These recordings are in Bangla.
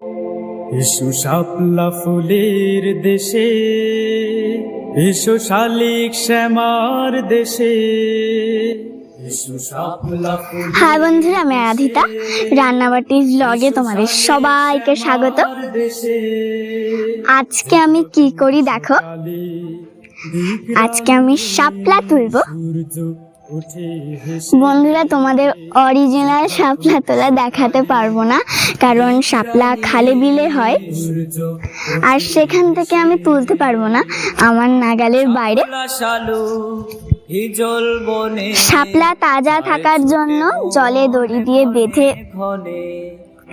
এসো শাপলা ফুলের দেশে, এসো শালিক শ্যামার দেশে। হাই বন্ধুরা, আমি আরাধিতা। রান্নাবাটি ব্লগে তোমাদের সবাইকে স্বাগত। আজকে আমি কি করি দেখো। আজকে আমি শাপলা তুলবো। বন্ধুরা, তোমাদের অরিজিনাল শাপলা তোলা দেখাতে পারবো না, কারণ শাপলা খালে বিলে হয়, আর সেখান থেকে আমি তুলতে পারবো না, আমার নাগালের বাইরে। শাপলা তাজা থাকার জন্য জলে দড়ি দিয়ে বেঁধে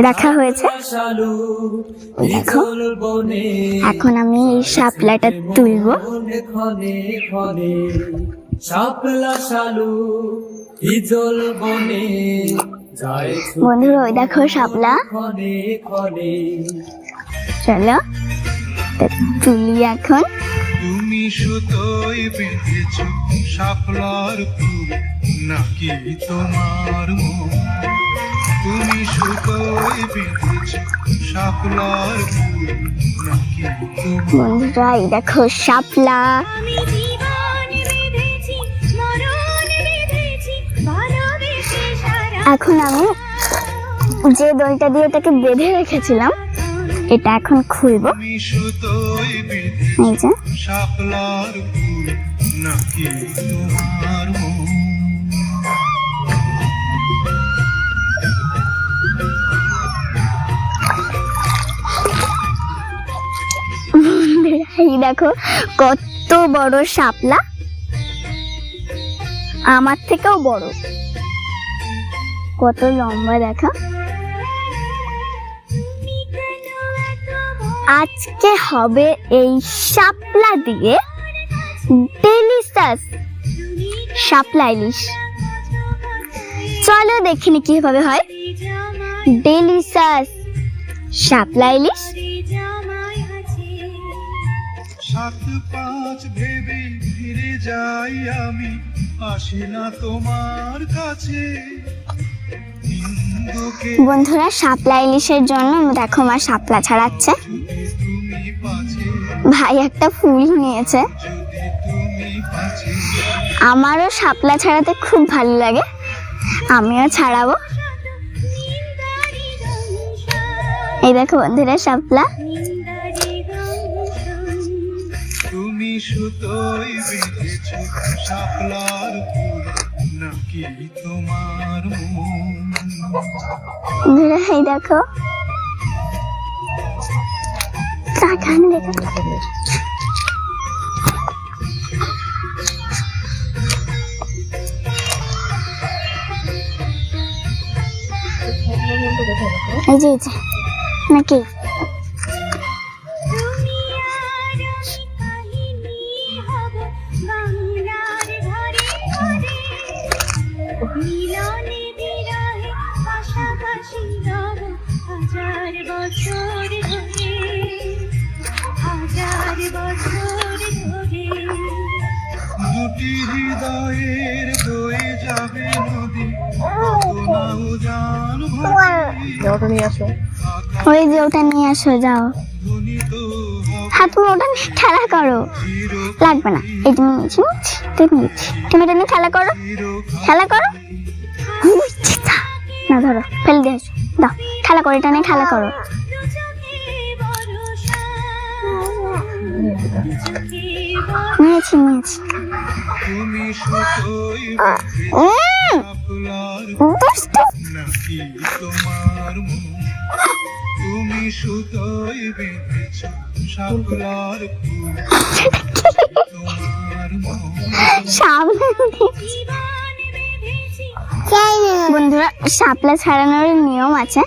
রাখা হয়েছে। দেখো, এখন আমি এই শাপলাটা তুলবো। বন্ধুরা, ওই দেখো শাপলা। চলো তুলি এখন। তুমি সুতোয় বেঁধেছ শাপলার ফুল নাকি তোমার মন? তুমি সুতোয় বেঁধেছ শাপলার ফুল নাকি? বন্ধুরা, এই দেখো শাপলা। এখন আমি যে দড়িটা দিয়ে এটাকে বেঁধে রেখেছিলাম, এটা এখন খুলবো। এই যে শাপলার ফুল নাকি তোমার মন? এই দেখো কত বড় শাপলা, আমার থেকেও বড়, কত লম্বা দেখা। আজকে হবে এই শাপলা দিয়ে ডেলিশাস শাপলা ইলিশ। চলো দেখিনি কিভাবে হয় ডেলিশাস শাপলা ইলিশ। 7-5 ভেবে ফিরে যাই আমি, আসি না তোমার কাছে। বন্ধুরা, শাপলা ইলিশের জন্য দেখো মা শাপলা ছাড়াচ্ছে। ভাই একটা ফুল নিয়েছে। আমারও শাপলা ছাড়াতে খুব ভালো লাগে, আমিও ছাড়াবো। এই দেখো বন্ধুরা শাপলা। তুমি সুতোয় বেঁধেছ শাপলার ফুল নাকি তোমার মন? এই দেখো এই যে নাকি দুটি হৃদয়ের বয়ে যাবে নদী, ওই যে ওটা নিয়ে আসো, যাও। হ্যাঁ, তুমি ওটা নিয়ে খেলা করো, লাগবে না। এই তুমি তুমি এটা নিয়ে খেলা করো, খেলা করো না, ধরো ফেলে দিয়ে আসো, দাও খেলা করো, এটা নিয়ে খেলা করো। নিয়েছি তুমি সুতোয় নাকি তোমার মন? তুমি সুতোয় বেঁধেছ শাপলার ফুল তোমার মন? বন্ধুরা, শাপলা ছাড়ানোর নিয়ম আছে।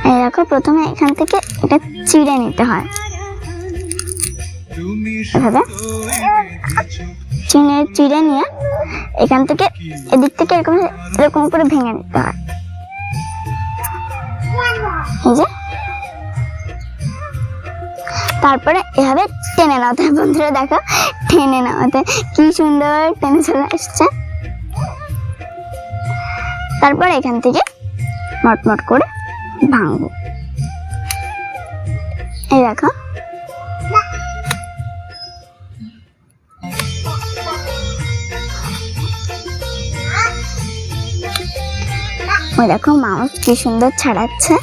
এই দেখো, প্রথমে এখান থেকে এটা চিড়ে নিতে হয়। চিড়ে নিয়ে এখান থেকে এদিক থেকে এরকম এরকম করে ভেঙে নিতে হয়। এই যে, তারপরে এভাবে টেনে নাওতে হয়। বন্ধুরা দেখো, টেনে নাওতে কি সুন্দর টেনে চলে আসছে। তারপর এখান থেকে মটমট করে ভাঙবো। এই দেখো ওই দেখো মাউস কি সুন্দর ছাড়াচ্ছে।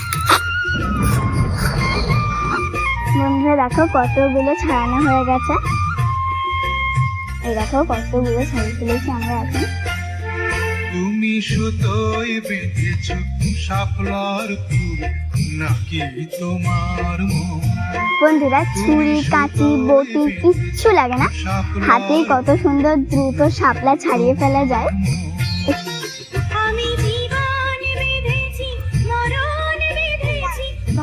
বন্ধুরা দেখো কতগুলো ছাড়ানো হয়ে গেছে। এই দেখো কতগুলো ছাড়িয়ে ফেলেছি আমরা এখন। তুমি সুতোয় বেঁধেছ শাপলার ফুল নাকি তোমার মন? বন্ধুরা ছুরি কাঁচি বটি কিচ্ছু লাগে না, হাতেই কত সুন্দর দ্রুত শাপলা ছাড়িয়ে ফেলা যায়।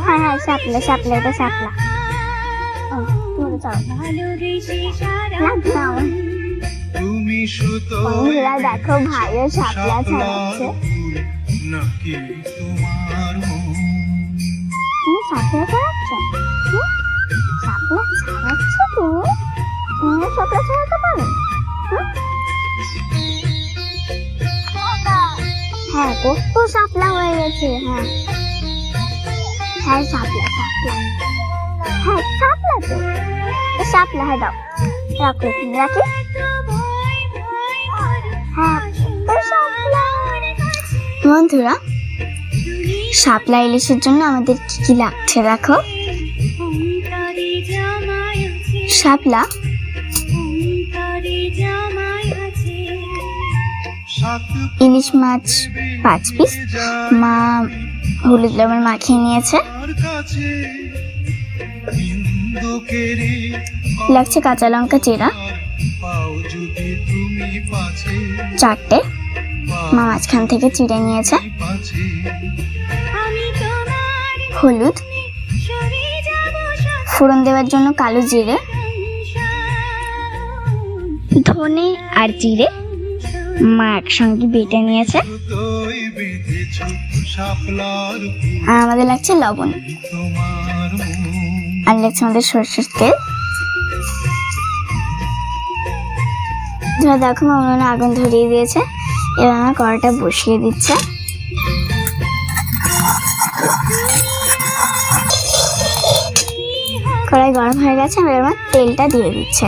হ্যাঁ হ্যাঁ শাপলা শাপলা এটা শাপলা। তুমি বন্ধুরা দেখো ভাইও শাপলা ছাড়াচ্ছে। নাকি তোমার মন? তুমি শাপলা ছাড়াচ্ছ? শাপলা ছাড়াচ্ছ তুমি? তুমি শাপলা ছাড়াতে পারো? হ্যাঁ কত শাপলা হয়ে গেছে। হ্যাঁ হ্যাঁ শাপলা শাপলা। হ্যাঁ শাপলা তো শাপলা। হ্যাঁ দাও রাখো রাখি। হ্যাঁ শাপলা। বন্ধুরা শাপলা ইলিশের জন্য আমাদের কি কি লাগছে দেখো। শাপলা, ইলিশ মাছ 5 পিস, মা হলুদ লবণ মাখিয়ে নিয়েছে। লাগছে কাঁচা লঙ্কা চিরা 4টে, মা মাঝখান থেকে চিড়ে নিয়েছে। হলুদ, ফোড়ন দেওয়ার জন্য কালো জিরে, ধনে আর জিরে মা একসঙ্গে বেটে নিয়েছে। আর আমাদের লাগছে লবণ, আর লাগছে আমাদের সরষের তেল। দেখো মা উনুনে আগুন ধরিয়ে দিয়েছে, এবার আমার কড়াইটা বসিয়ে দিচ্ছে। কড়াই গরম হয়ে গেছে, এবার আমার তেলটা দিয়ে দিচ্ছে।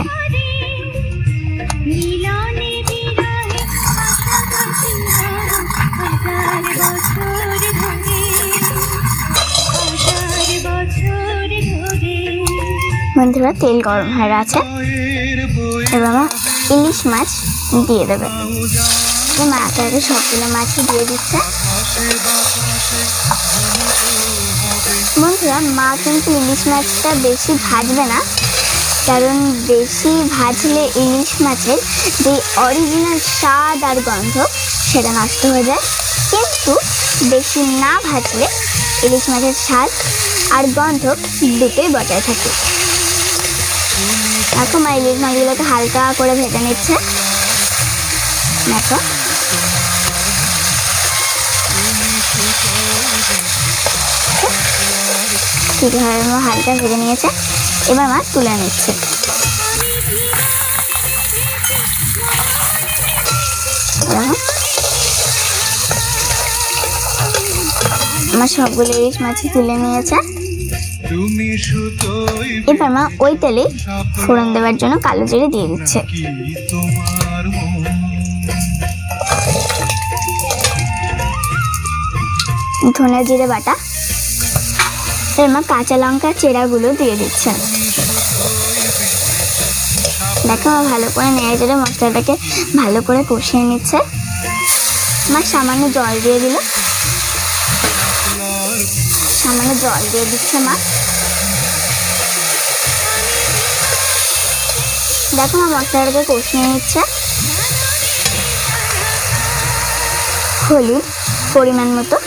বন্ধুরা তেল গরম হয়ে গেছে, এবার মা ইলিশ মাছ দিয়ে দেবে। মা একে একে সবগুলো মাছই দিয়ে দিচ্ছে। বন্ধুরা মা কিন্তু ইলিশ মাছটা বেশি ভাজবে না, কারণ বেশি ভাজলে ইলিশ মাছের যে অরিজিনাল স্বাদ আর গন্ধ সেটা নষ্ট হয়ে যায়, কিন্তু বেশি না ভাজলে ইলিশ মাছের স্বাদ আর গন্ধ দুটোই বজায় থাকে। দেখো মা ইলিশ মাছগুলোকে হালকা করে ভেজে নিচ্ছে। দেখো ঠিকভাবে মা হালকা ভেজে নিয়েছে, এবার মা তুলে নিচ্ছে। আমার সবগুলো ইলিশ মাছই তুলে নিয়েছে। এবার মা ওই তেলে ফোড়ন দেওয়ার জন্য কালো জিরে দিয়ে দিচ্ছে। ধনে জিরে বাটা, এবার মা কাঁচা লঙ্কা চেরাগুলো দিয়ে দিচ্ছে। দেখো মা ভালো করে নেড়ে চেড়ে মশলাটাকে ভালো করে কষিয়ে নিচ্ছে। মা সামান্য জল দিয়ে দিল, সামান্য জল দিয়ে দিচ্ছে মা। দেখো মা মশলাটাকে কষিয়ে নিচ্ছে। হলুদ পরিমাণ মতো,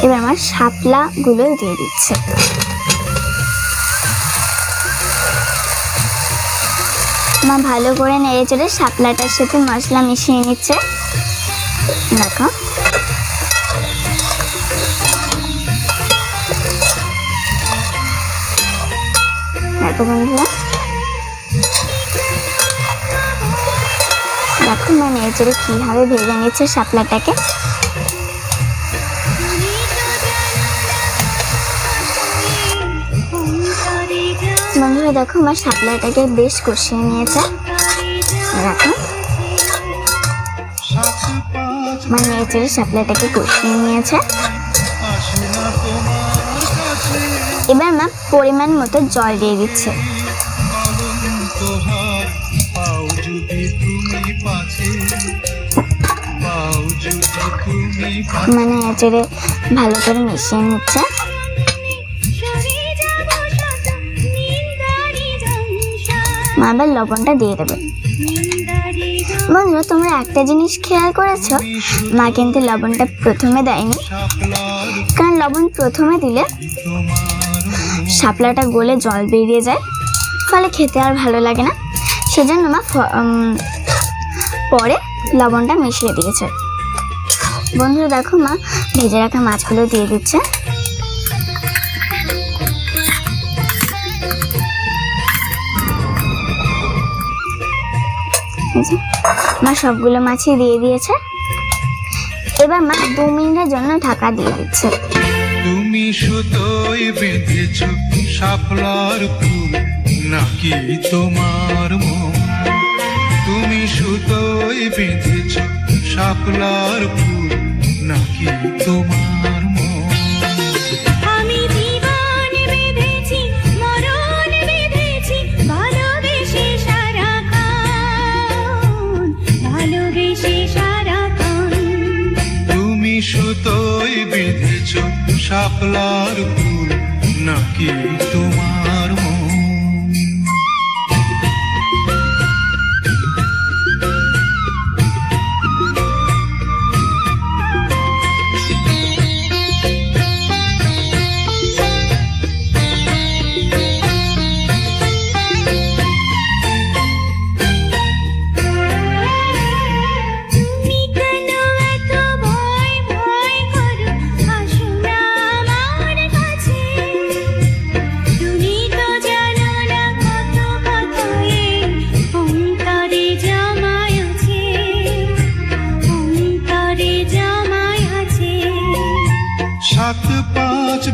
এবার আমার শাপলা গুলো দিয়ে দিচ্ছে। মা ভালো করে নেড়ে চেড়ে শাপলাটার সাথে মশলা মিশিয়ে নিচ্ছে। দেখো দেখো বন্ধুরা দেখো মা নেড়েচেড়ে কিভাবে ভেজে নিচ্ছে শাপলাটাকে। বন্ধুরা দেখো আমার শাপলাটাকে বেশ কষিয়ে নিয়েছে। দেখো আমার নেড়েচেড়ে শাপলাটাকে কষিয়ে নিয়েছে। এবার মা পরিমাণ মতো জল দিয়ে দিচ্ছে। মানে নেড়েচেড়ে ভালো করে মিশিয়ে নিচ্ছে। মা আবার লবণটা দিয়ে দেবে। বন্ধুরা তোমরা একটা জিনিস খেয়াল করেছো, মা কিন্তু লবণটা প্রথমে দেয়নি, কারণ লবণ প্রথমে দিলে শাপলাটা গলে জল বেরিয়ে যায়, ফলে খেতে আর ভালো লাগে না। সেজন্য মা পরে লবণটা মিশিয়ে দিয়েছে। বন্ধুরা দেখো মা ভেজে রাখা মাছগুলো দিয়ে দিচ্ছে। মা সবগুলো মাছই দিয়ে দিয়েছে। এবার মা 2 মিনিটের জন্য ঢাকা দিয়ে দিচ্ছে। তুমি সুতোয় বেঁধেছ শাপলার ফুল নাকি তোমার মন? তুমি সুতোয় বেঁধেছ শাপলার ফুল নাকি তোমার মন? আমি জীবন বেঁধেছি, মরণ বেঁধেছি, ভালোবেসে সারাক্ষণ, ভালোবেসে সারাক্ষণ। তুমি সুতোয় বেঁধেছ শাপলার ফুল নাকি তোমার মন?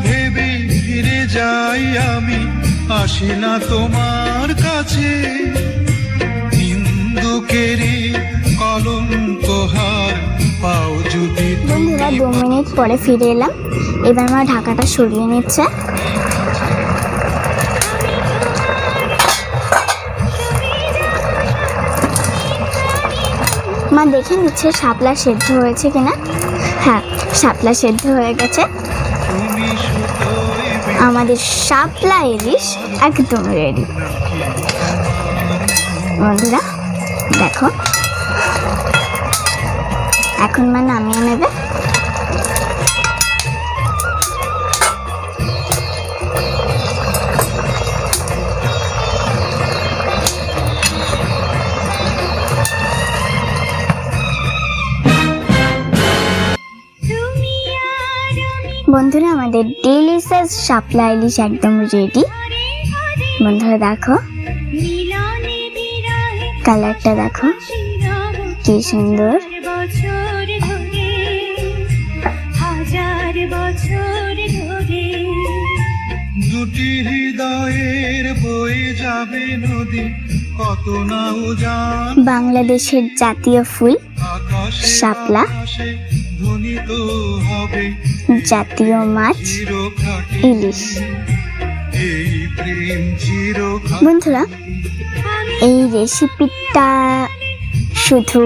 ভেবে ফিরে যাই আমি, আসি না তোমার কাছে। হিন্দুকেরই কলঙ্ক হার পাও যদি। বন্ধুরা 2 মিনিট পরে ফিরে এলাম। এবার মা ঢাকাটা সরিয়ে নিচ্ছে। মা দেখে নিচ্ছে শাপলা সেদ্ধ হয়েছে কিনা। হ্যাঁ, শাপলা সেদ্ধ হয়ে গেছে। আমাদের শাপলা ইলিশ একদম রেডি। বন্ধুরা দেখো এখন মা নামিয়ে নেবে। বন্ধুরা আমাদের ডিলিশিয়াস শাপলা ইলিশ একদম রেডি। বন্ধুরা দেখো কালারটা দেখো কি সুন্দর। দুটি হৃদয়ের বয়ে যাবে নদী, কত না উজান। বাংলাদেশের জাতীয় ফুল শাপলা, ধ্বনিত হবে জাতীয় মাছ ইলিশ। বন্ধুরা এই রেসিপিটা শুধু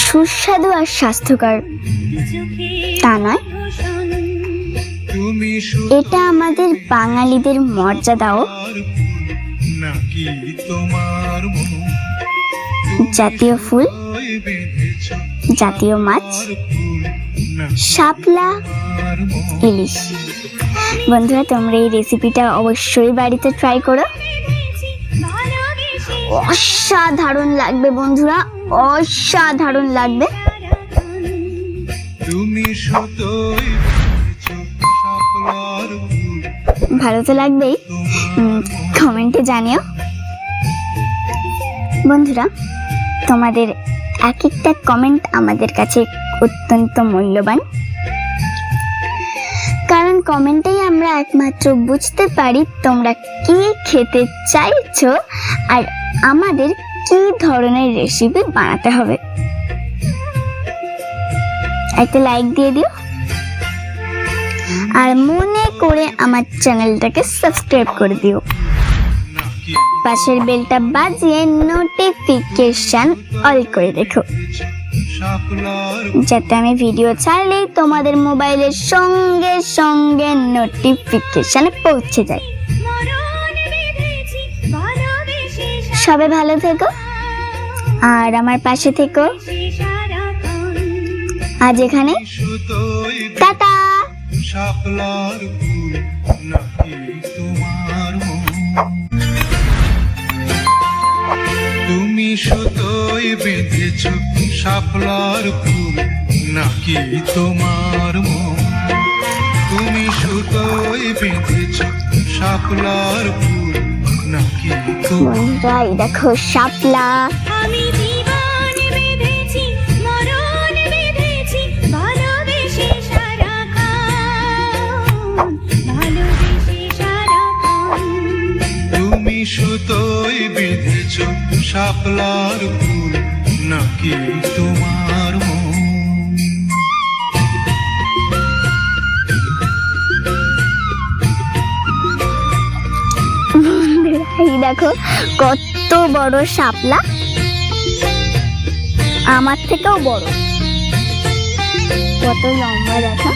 সুস্বাদু আর স্বাস্থ্যকর তা নয়, এটা আমাদের বাঙালিদের মর্যাদাও। জাতীয় ফুল, জাতীয় মাছ শাপলা ইলিশ। বন্ধুরা তোমরা এই রেসিপিটা অবশ্যই বাড়িতে ট্রাই করো, অসাধারণ লাগবে বন্ধুরা, অসাধারণ লাগবে। ভালো তো লাগবেই, কমেন্টে জানিও। বন্ধুরা, তোমাদের এক একটা কমেন্ট আমাদের কাছে অত্যন্ত মূল্যবান, কারণ কমেন্টেই আমরা একমাত্র বুঝতে পারি তোমরা কি খেতে চাইছো আর আমাদের কি ধরনের রেসিপি বানাতে হবে। একটা লাইক দিয়ে দিও আর মনে করে আমার চ্যানেলটাকে সাবস্ক্রাইব করে দিও। পাশের বেলটা বাজিয়ে নোটিফিকেশন অল করে রেখো, যাতে আমি ভিডিও ছাড়লেই তোমাদের মোবাইলের সঙ্গে সঙ্গে নোটিফিকেশন পৌঁছে যায়। সবাই ভালো থেকো আর আমার পাশে থেকো। আজ এখানে টাটা। শাপলার ফুল নাকি তোমার মন, তুমি সুতোয় বেঁধেছ শাপলার ফুল নাকি তোমার মন, তুমি সুতোয় বেঁধেছ শাপলার ফুল নাকি তোমার। বন্ধুরা, এই দেখো শাপলা। আমি জীবন বেঁধেছি, মরণ বেঁধেছি, ভালোবেসে সারাক্ষণ, ভালোবেসে সারাক্ষণ। তুমি সুতোয় বেঁধেছ শাপলার ফুল নাকি তোমার মন। এই দেখো কত বড় শাপলা, আমার থেকেও বড়, কত লম্বা দেখো।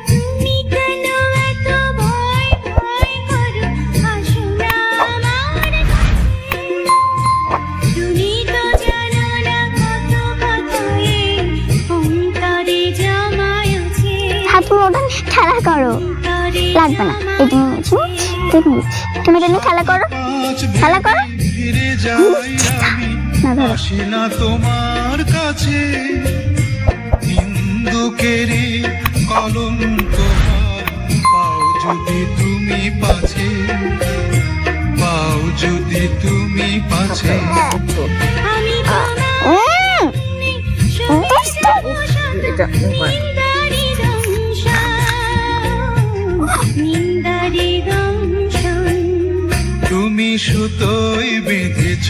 তুমি কেন এত ভয় ভয় করো, আসো না আমার কাছে। তুমি তো জানো না কত কথা এই অন্তরে জমায় আছে। হ্যাঁ, তুমি ওটা নিয়ে খেলা করো, লাগবে না। এটা নিয়েছি, তুমি এটা নিয়ে খেলা করো, খেলা করো। ফিরে যাই আমি, না ধরো। আসি না তোমার কাছে, হিন্দুকেরই কলঙ্ক হার, পাও যদি তুমি পাছে, পাও যদি তুমি পাছে। আমি তোমার নিন্দারি দংশন। তুমি সুতোয় বেঁধেছ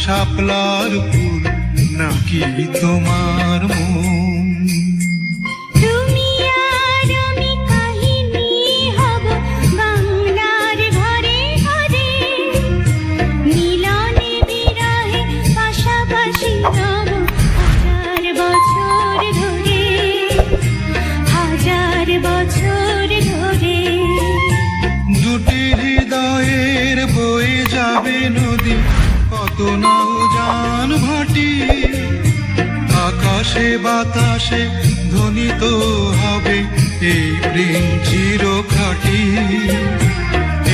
শাপলার ফুল নাকি তোমার মন, তুমি আর আমি কাহিনী হব বাংলার ঘরে ঘরে, মিলনে বিরহে পাশাপাশি হব হাজার বছর ধরে, হাজার বছর ধরে। দুটি হৃদয়ের বয়ে যাবে নদী, কত নাও জান ভাটি, আকাশে বাতাসে ধ্বনিত হবে এই প্রেম চির খাঁটি,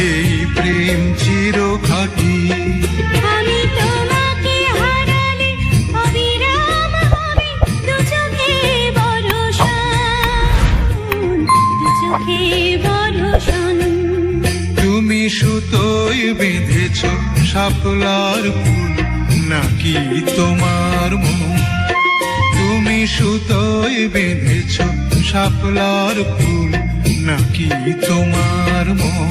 এই প্রেম চির খাঁটি। আমি তোমাকে হারালে অবিরাম হবে দু চোখে বর্ষণ, দু চোখে বর্ষণ। তুমি সুতোয় বেঁধেছ শাপলার ফুল নাকি তোমার মন, তুমি সুতোয় বেঁধেছ শাপলার ফুল নাকি তোমার মন।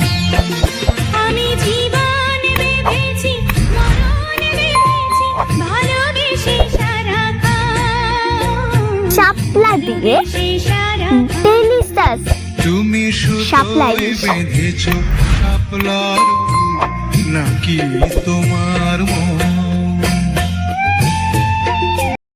আমি জীবন বেঁধেছি, মরণ বেঁধেছি, ভালোবেসে সারাক্ষণ, শাপলা দিয়ে ভালোবেসে সারাক্ষণ। ডেলিশাস তুমি শাপলা সুতোয় ইলিশ। বেঁধেছ শাপলার ফুল নাকি তোমার মন।